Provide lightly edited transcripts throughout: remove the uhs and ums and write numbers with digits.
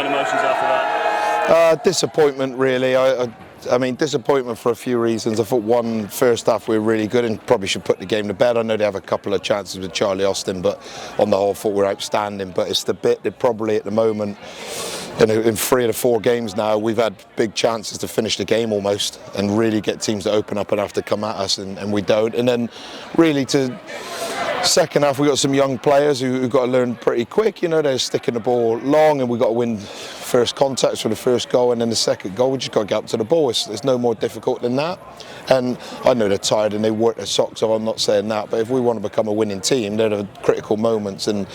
main emotions after that? Disappointment, really. I mean, disappointment for a few reasons. I thought first half we were really good and probably should put the game to bed. I know they have a couple of chances with Charlie Austin, but on the whole, I thought we were outstanding. But it's the bit that probably at the moment, in 3 of the 4 games now, we've had big chances to finish the game almost and really get teams to open up and have to come at us, and we don't. And then really second half, we got some young players who got to learn pretty quick. You know, they're sticking the ball long, and we got to win first contacts for the first goal, and then the second goal, we just got to get up to the ball. It's no more difficult than that. And I know they're tired and they work their socks off. I'm not saying that, but if we want to become a winning team, there are critical moments, and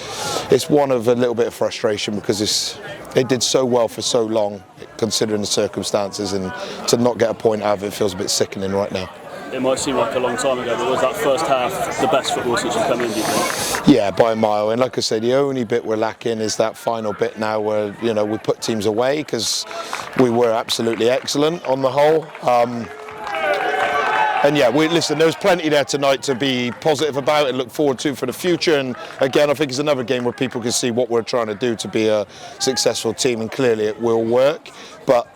it's one of a little bit of frustration because they did so well for so long, considering the circumstances, and to not get a point out of it feels a bit sickening right now. It might seem like a long time ago, but was that first half the best football since you've come in, do you think? Yeah, by a mile. And like I said, the only bit we're lacking is that final bit now where, you know, we put teams away, because we were absolutely excellent on the whole. And yeah, listen, there's plenty there tonight to be positive about and look forward to for the future. And again, I think it's another game where people can see what we're trying to do to be a successful team, and clearly it will work. But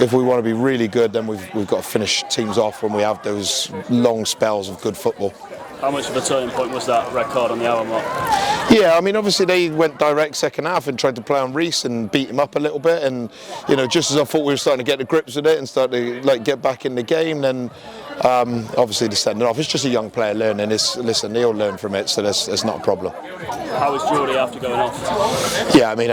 if we want to be really good, then we've got to finish teams off when we have those long spells of good football. How much of a turning point was that red card on the hour mark? Yeah, I mean, obviously they went direct second half and tried to play on Reece and beat him up a little bit. And, you know, just as I thought we were starting to get the grips with it and start to get back in the game, then obviously they send it off. It's just a young player learning. Listen, they'll learn from it, so that's not a problem. How was Geordie after going off? Yeah, I mean,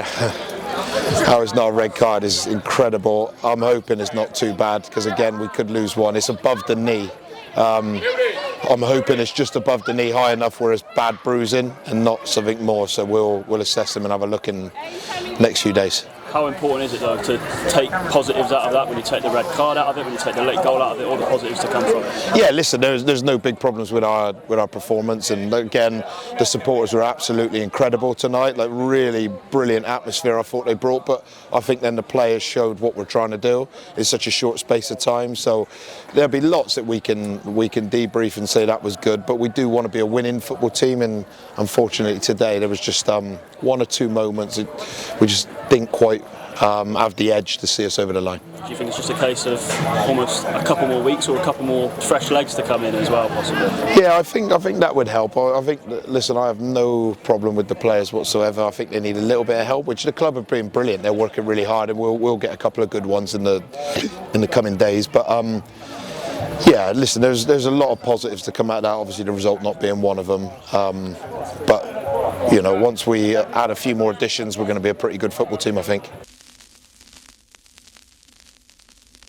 how it's not a red card is incredible. I'm hoping it's not too bad, because again, we could lose one. It's above the knee. I'm hoping it's just above the knee, high enough where it's bad bruising and not something more. So we'll assess them and have a look in the next few days. How important is it though to take positives out of that, when you take the red card out of it, when you take the late goal out of it, all the positives to come from it? Yeah, listen, there's no big problems with our performance, and again, the supporters were absolutely incredible tonight. Like, really brilliant atmosphere I thought they brought, but I think then the players showed what we're trying to do in such a short space of time. So there'll be lots that we can debrief and say that was good, but we do want to be a winning football team, and unfortunately today there was just 1 or 2 moments that we just didn't quite have the edge to see us over the line. Do you think it's just a case of almost a couple more weeks or a couple more fresh legs to come in as well, possibly? Yeah, I think that would help. I think, listen, I have no problem with the players whatsoever. I think they need a little bit of help, which the club have been brilliant. They're working really hard, and we'll get a couple of good ones in the coming days. But yeah, listen, there's a lot of positives to come out of that. Obviously, the result not being one of them. But you know, once we add a few more additions, we're going to be a pretty good football team, I think.